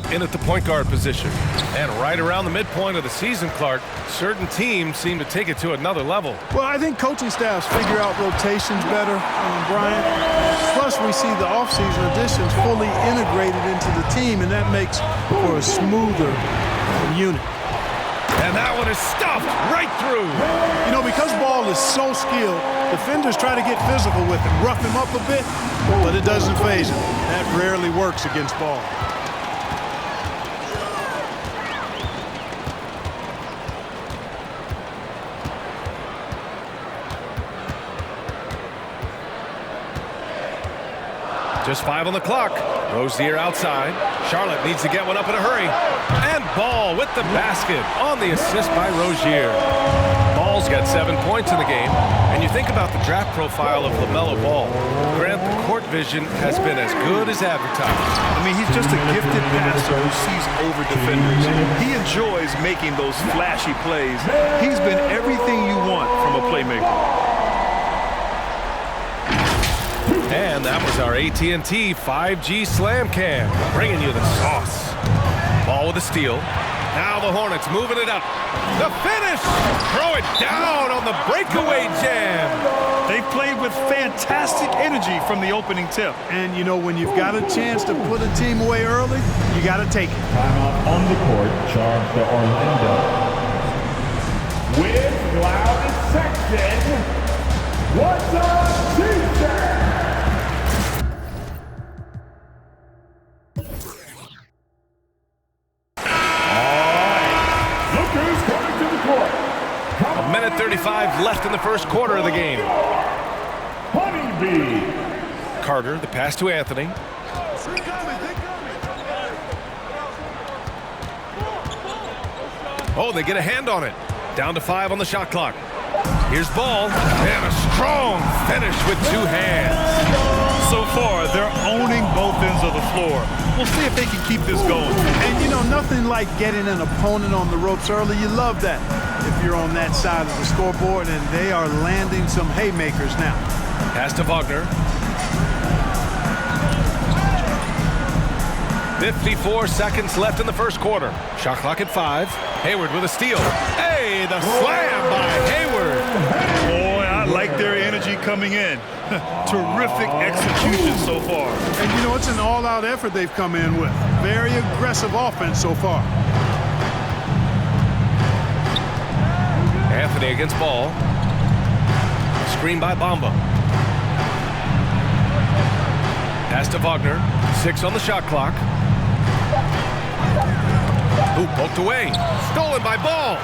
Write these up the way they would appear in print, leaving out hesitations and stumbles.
Ball in at the point guard position. And right around the midpoint of the season, Clark, certain teams seem to take it to another level. Well, I think coaching staffs figure out rotations better, Brian. Plus, we see the offseason additions fully integrated into the team, and that makes for a smoother unit. And that one is stuffed right through. You know, because Ball is so skilled, defenders try to get physical with him, rough him up a bit, but it doesn't faze him. That rarely works against Ball. Just 5 on the clock. Rozier outside. Charlotte needs to get one up in a hurry. And Ball with the basket on the assist by Rozier. Ball's got 7 points in the game. And you think about the draft profile of LaMelo Ball. Grant, the court vision has been as good as advertised. I mean, he's just a gifted passer who sees over defenders. He enjoys making those flashy plays. He's been everything you want from a playmaker. And that was our AT&T 5G Slam Cam, bringing you the sauce. Ball with a steal. Now the Hornets moving it up. The finish! Throw it down on the breakaway jam. They played with fantastic energy from the opening tip. And, you know, when you've got a chance to put a team away early, you got to take it. Timeout on the court, charge to Orlando. With Loud and Sexton, what's up, Tuesday? A minute 35 left in the first quarter of the game. Honeybee. Carter, the pass to Anthony. Oh, they get a hand on it. Down to 5 on the shot clock. Here's Ball. And a strong finish with 2 hands. So far, they're owning both ends of the floor. We'll see if they can keep this going. And, you know, nothing like getting an opponent on the ropes early. You love that if you're on that side of the scoreboard, and they are landing some haymakers now. Pass to Wagner. 54 seconds left in the first quarter. Shot clock at 5. Hayward with a steal. Hey, the slam by Hayward. Boy, I like their energy coming in. Terrific execution so far. And, you know, it's an all-out effort they've come in with. Very aggressive offense so far. Anthony against Ball. Screen by Bamba. Pass to Wagner. 6 on the shot clock. Ooh, poked away. Stolen by Ball.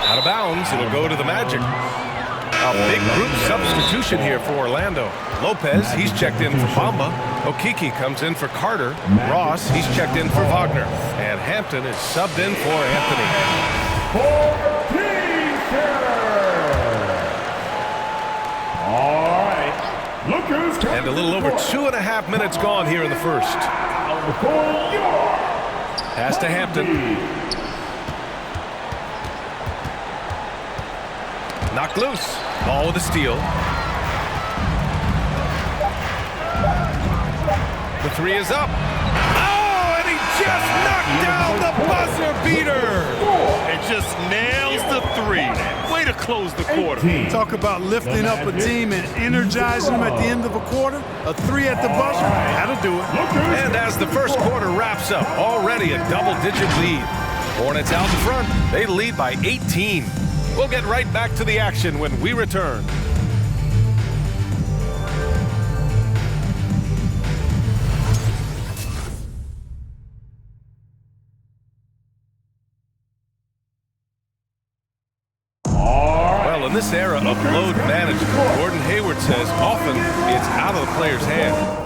Out of bounds. It'll go to the Magic. A big group substitution here for Orlando. Lopez, he's checked in for Bamba. Okeke comes in for Carter. Ross, he's checked in for Wagner. And Hampton is subbed in for Anthony. All right. Look who's coming. And a little over 2.5 minutes gone here in the first. Pass to Hampton. Knocked loose. Ball with a steal. The 3 is up. Oh, and he just knocked down the buzzer beater. It just nails the 3. Way to close the quarter. Talk about lifting up a team and energizing them at the end of a quarter. A 3 at the buzzer, that'll do it. And as the first quarter wraps up, already a double-digit lead. Hornets out in front. They lead by 18. We'll get right back to the action when we return. Well, in this era of load management, Gordon Hayward says often it's out of the player's hand.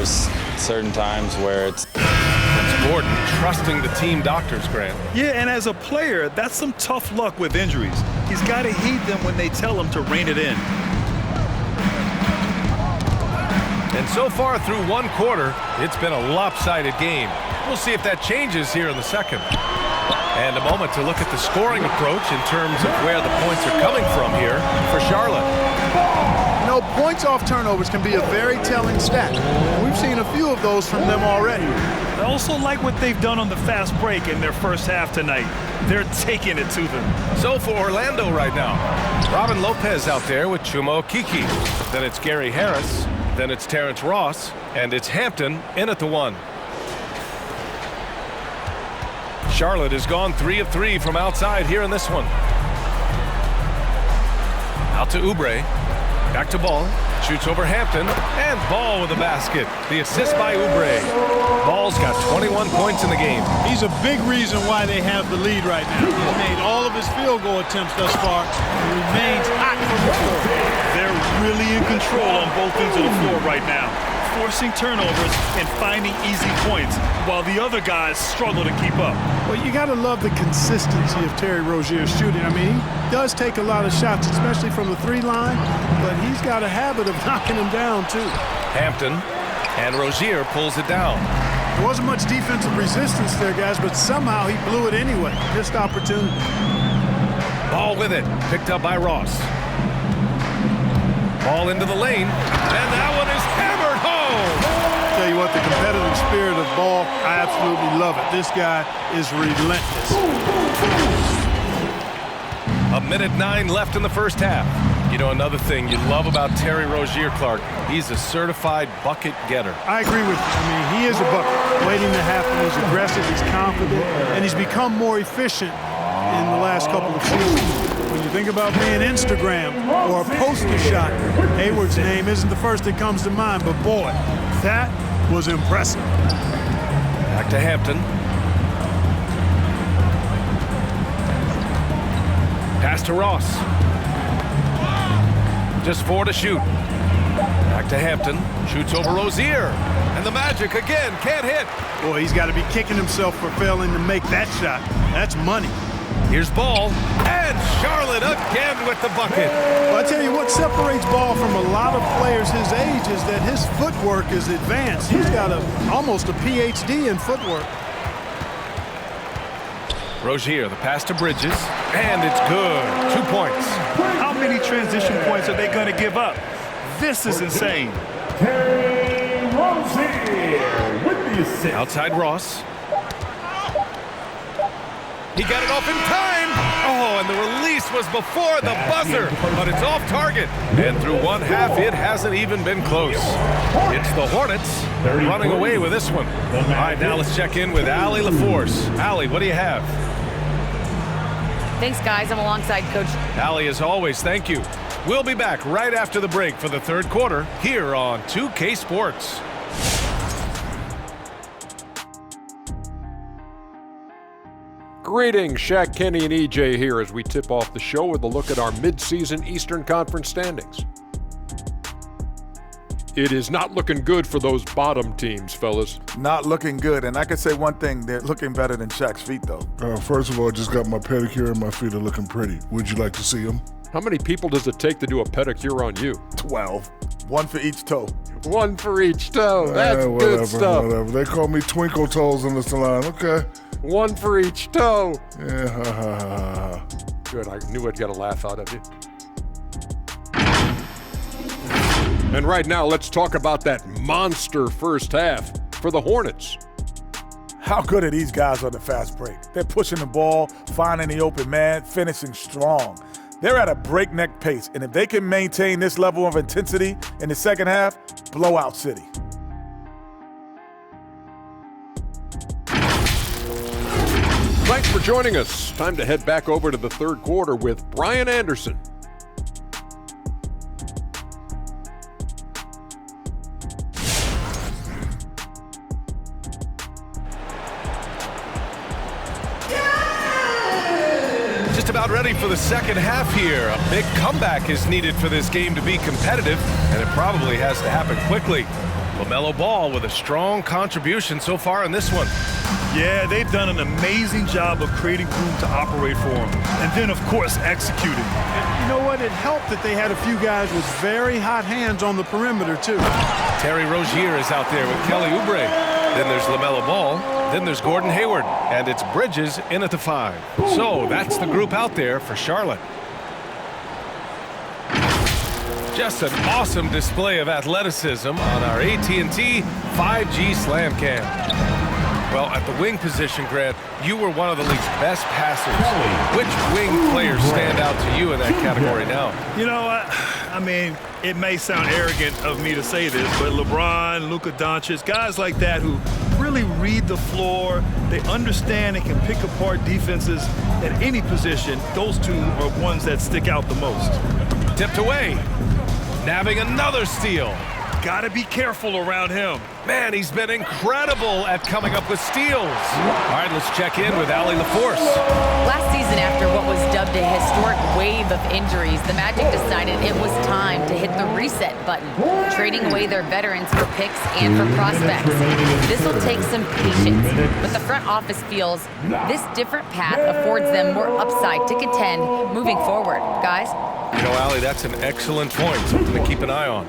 just certain times where it's... That's Gordon trusting the team doctors, Grant. Yeah, and as a player, that's some tough luck with injuries. He's got to heed them when they tell him to rein it in. And so far through one quarter, it's been a lopsided game. We'll see if that changes here in the second. And a moment to look at the scoring approach in terms of where the points are coming from here for Charlotte. You know, points off turnovers can be a very telling stat. We've seen a few of those from them already. I also like what they've done on the fast break in their first half tonight. They're taking it to them. So for Orlando right now, Robin Lopez out there with Chuma Okeke. Then it's Gary Harris. Then it's Terrence Ross. And it's Hampton in at the one. Charlotte has gone 3 of 3 from outside here in this one. Out to Oubre. Back to Ball. Shoots over Hampton. And Ball with a basket. The assist by Oubre. Ball's got 21 points in the game. He's a big reason why they have the lead right now. He's made all of his field goal attempts thus far and remains hot from the floor. They're really in control on both ends of the floor right now, forcing turnovers and finding easy points while the other guys struggle to keep up. Well, you got to love the consistency of Terry Rozier's shooting. I mean, he does take a lot of shots, especially from the three line, but he's got a habit of knocking them down, too. Hampton, and Rozier pulls it down. There wasn't much defensive resistance there, guys, but somehow he blew it anyway. Missed opportunity. Ball with it, picked up by Ross. Ball into the lane, and that one is hammered home. Tell you what, the competitive spirit of Ball, I absolutely love it. This guy is relentless. 1:09 left in the first half. You know, another thing you love about Terry Rozier, Clark, he's a certified bucket getter. I agree with you. I mean, he is a bucket waiting to happen. He's aggressive, he's confident, and he's become more efficient in the last couple of seasons. When you think about being Instagram or a poster shot, Hayward's name isn't the first that comes to mind, but boy, that was impressive. Back to Hampton. Pass to Ross. Just 4 to shoot. Back to Hampton. Shoots over Rozier. And the Magic again can't hit. Boy, he's got to be kicking himself for failing to make that shot. That's money. Here's Ball. And Charlotte again with the bucket. Well, I tell you what separates Ball from a lot of players his age is that his footwork is advanced. He's got almost a PhD in footwork. Rozier, the pass to Bridges. And it's good. 2 points. How many transition points are they going to give up? This is insane. Terry Rozier with the assist. Outside Ross. He got it off in time. Oh, and the release was before the buzzer, but it's off target. And through one half, it hasn't even been close. It's the Hornets running away with this one. All right, now let's check in with Allie LaForce. Allie, what do you have? Thanks, guys. I'm alongside Coach. Allie, as always, thank you. We'll be back right after the break for the third quarter here on 2K Sports. Greetings, Shaq, Kenny, and EJ here as we tip off the show with a look at our mid-season Eastern Conference standings. It is not looking good for those bottom teams, fellas. Not looking good, and I can say one thing, they're looking better than Shaq's feet, though. First of all, I just got my pedicure and my feet are looking pretty. Would you like to see them? How many people does it take to do a pedicure on you? 12. One for each toe. One for each toe. That's good stuff. Whatever. They call me Twinkle Toes in the salon. Okay. One for each toe. Yeah, ha, ha, ha, ha. Good, I knew I'd get a laugh out of you. And right now, let's talk about that monster first half for the Hornets. How good are these guys on the fast break? They're pushing the ball, finding the open man, finishing strong. They're at a breakneck pace, and if they can maintain this level of intensity in the second half, blowout city. Thanks for joining us. Time to head back over to the third quarter with Brian Anderson. Just about ready for the second half here. A big comeback is needed for this game to be competitive, and it probably has to happen quickly. LaMelo Ball with a strong contribution so far in this one. Yeah, they've done an amazing job of creating room to operate for him. And then, of course, executing. And you know what? It helped that they had a few guys with very hot hands on the perimeter, too. Terry Rozier is out there with Kelly Oubre. Then there's LaMelo Ball. Then there's Gordon Hayward. And it's Bridges in at the 5. So that's the group out there for Charlotte. Just an awesome display of athleticism on our AT&T 5G Slam Cam. Well, at the wing position, Grant, you were one of the league's best passers. Which wing players stand out to you in that category now? You know, I mean, it may sound arrogant of me to say this, but LeBron, Luka Doncic, guys like that who really read the floor, they understand and can pick apart defenses at any position, those two are ones that stick out the most. Tipped away. Nabbing another steal. Gotta be careful around him. Man, he's been incredible at coming up with steals. All right, let's check in with Allie LaForce. Last season, after what was dubbed a historic wave of injuries, the Magic decided it was time to hit the reset button, trading away their veterans for picks and for prospects. This will take some patience, but the front office feels this different path affords them more upside to contend moving forward. Guys? You know, Allie, that's an excellent point, something to keep an eye on.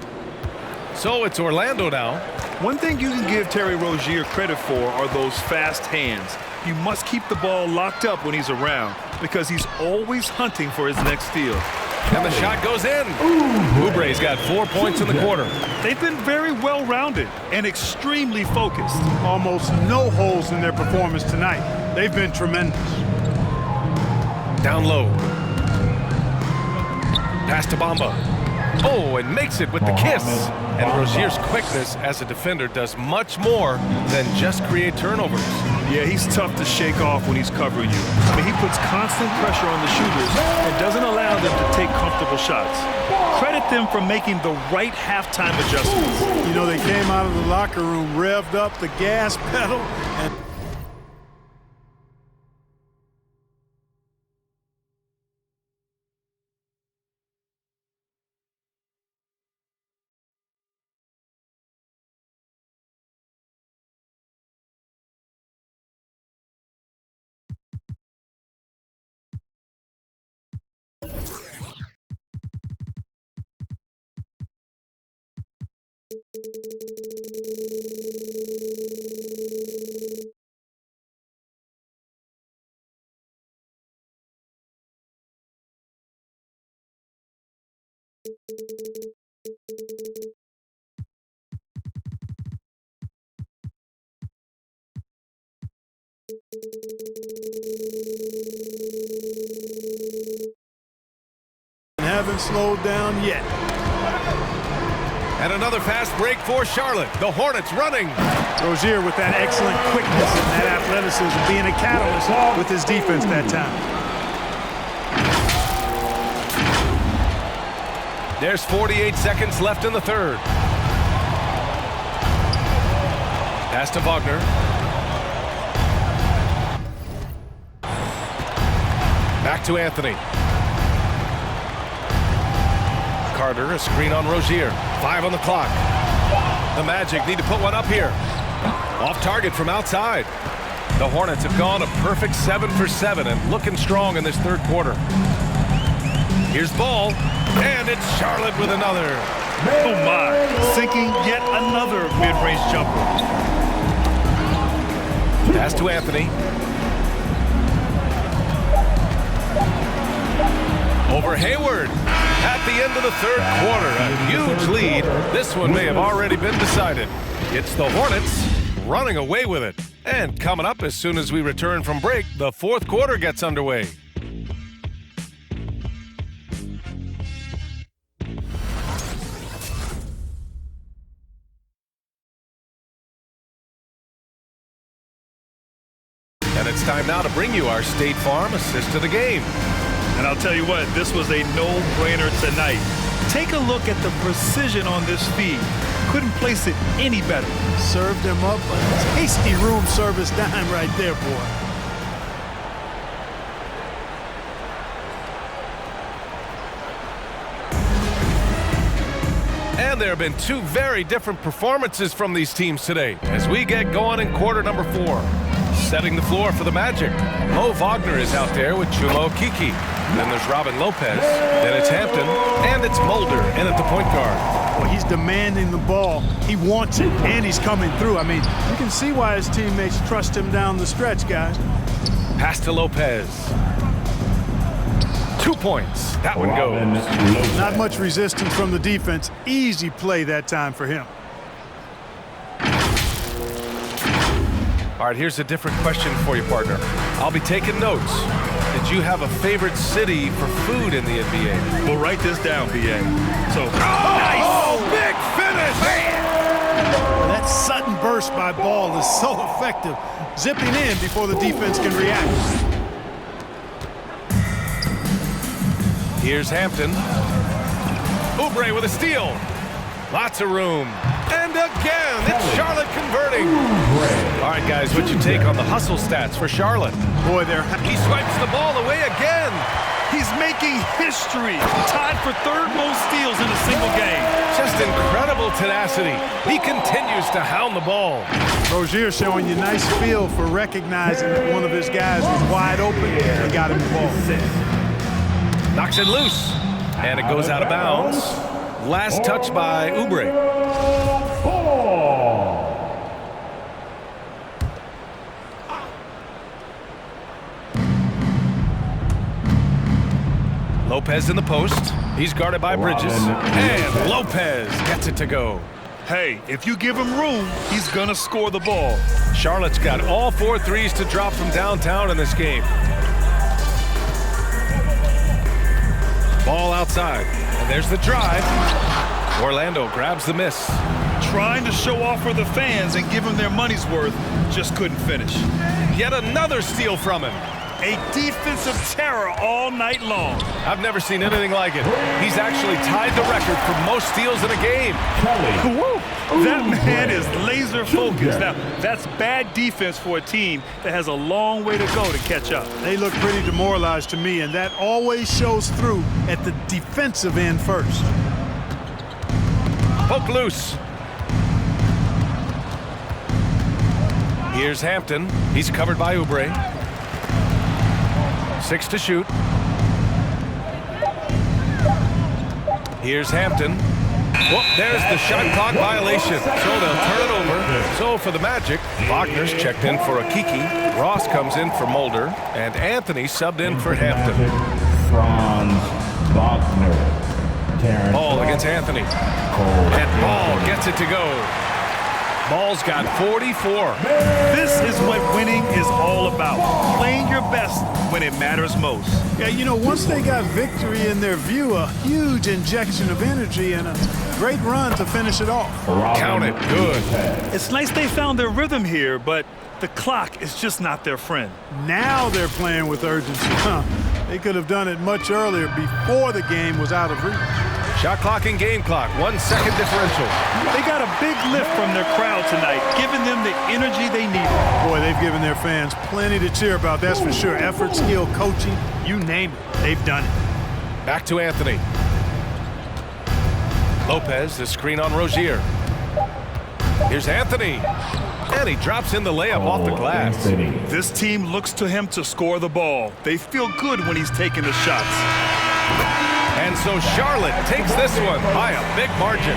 So it's Orlando now. One thing you can give Terry Rozier credit for are those fast hands. You must keep the ball locked up when he's around because he's always hunting for his next steal. And the shot goes in. Oubre's got 4 points in the quarter. They've been very well-rounded and extremely focused. Almost no holes in their performance tonight. They've been tremendous. Down low. Pass to Bamba. Oh, and makes it with the kiss. And Rozier's quickness as a defender does much more than just create turnovers. Yeah, he's tough to shake off when he's covering you. I mean, he puts constant pressure on the shooters and doesn't allow them to take comfortable shots. Credit them for making the right halftime adjustments. You know, they came out of the locker room, revved up the gas pedal, and haven't slowed down yet. And another fast break for Charlotte. The Hornets running. Rozier with that excellent quickness and that athleticism being a catalyst with his defense that time. There's 48 seconds left in the third. Pass to Wagner. Back to Anthony. Carter, a screen on Rozier. 5 on the clock. The Magic need to put one up here. Off target from outside. The Hornets have gone a perfect 7 for 7 and looking strong in this third quarter. Here's Ball, and it's Charlotte with another. Oh my, sinking yet another mid-range jumper. Pass to Anthony. Over Hayward. At the end of the third quarter, a huge lead. This one may have already been decided. It's the Hornets running away with it. And coming up as soon as we return from break, the fourth quarter gets underway. And it's time now to bring you our State Farm assist to the game. And I'll tell you what, this was a no-brainer tonight. Take a look at the precision on this feed. Couldn't place it any better. Served him up a tasty room service dime right there, boy. And there have been two very different performances from these teams today as we get going in quarter number 4. Setting the floor for the Magic. Mo Wagner is out there with Chuma Okeke. Then there's Robin Lopez. Then it's Hampton. And it's Mulder in at the point guard. Well, he's demanding the ball. He wants it, and he's coming through. I mean, you can see why his teammates trust him down the stretch, guys. Pass to Lopez. 2 points. That one goes. Not much resistance from the defense. Easy play that time for him. All right, here's a different question for you, partner. I'll be taking notes. Did you have a favorite city for food in the NBA? Well, write this down, BA. So, nice! Oh, big finish! That sudden burst by Ball is so effective, zipping in before the defense can react. Here's Hampton. Oubre with a steal. Lots of room. And again, it's Charlotte converting. All right, guys, what's your take on the hustle stats for Charlotte? Boy, he swipes the ball away again. He's making history. Tied for third most steals in a single game. Just incredible tenacity. He continues to hound the ball. Rozier showing you nice feel for recognizing that one of his guys was wide open and got him the ball. Knocks it loose. And it goes out of bounds. Last touch by Oubre. Lopez in the post. He's guarded by Bridges. And Lopez gets it to go. Hey, if you give him room, he's gonna score the ball. Charlotte's got all 4 threes to drop from downtown in this game. Ball outside. And there's the drive. Orlando grabs the miss. Trying to show off for the fans and give them their money's worth, just couldn't finish. Yet another steal from him. A defensive terror all night long. I've never seen anything like it. He's actually tied the record for most steals in a game. That man is laser focused. Now, that's bad defense for a team that has a long way to go to catch up. They look pretty demoralized to me, and that always shows through at the defensive end first. Poke loose. Here's Hampton. He's covered by Oubre. 6 to shoot. Here's Hampton. Well, there's the shot clock violation. So they'll turn it over. So for the Magic, Wagner's checked in for Okeke. Ross comes in for Mulder. And Anthony subbed in for Hampton. Franz Wagner. Ball against Anthony. And Ball gets it to go. Ball's got 44. This is what winning is all about. Playing your best when it matters most. Yeah, you know, once they got victory in their view, a huge injection of energy and a great run to finish it off. Count it. Good. It's nice they found their rhythm here, but the clock is just not their friend. Now they're playing with urgency. They could have done it much earlier before the game was out of reach. Shot clock and game clock, 1 second differential. They got a big lift from their crowd tonight, giving them the energy they needed. Boy, they've given their fans plenty to cheer about, that's for sure. Effort, skill, coaching, you name it, they've done it. Back to Anthony. Lopez, the screen on Rozier. Here's Anthony. And he drops in the layup off the glass. This team looks to him to score the ball. They feel good when he's taking the shots. And so Charlotte takes this one by a big margin.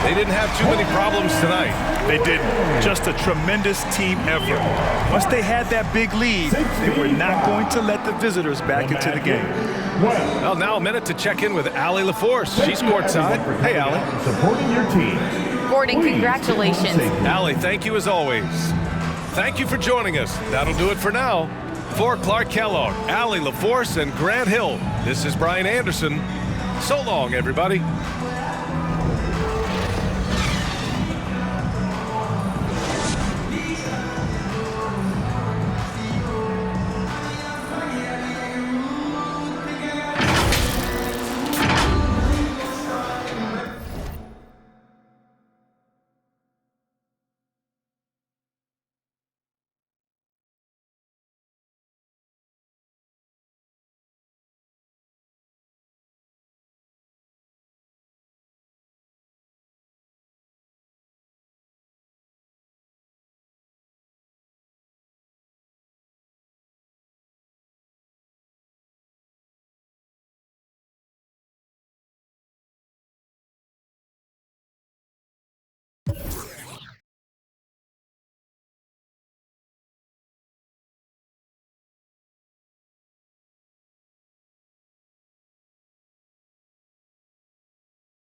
They didn't have too many problems tonight. They didn't. Just a tremendous team effort. Once they had that big lead, they were not going to let the visitors back into the game. Well, now a minute to check in with Allie LaForce. She's courtside. Hey, Allie. Supporting your team. Gordon, congratulations. Allie, thank you as always. Thank you for joining us. That'll do it for now. For Clark Kellogg, Allie LaForce, and Grant Hill, this is Brian Anderson. So long, everybody.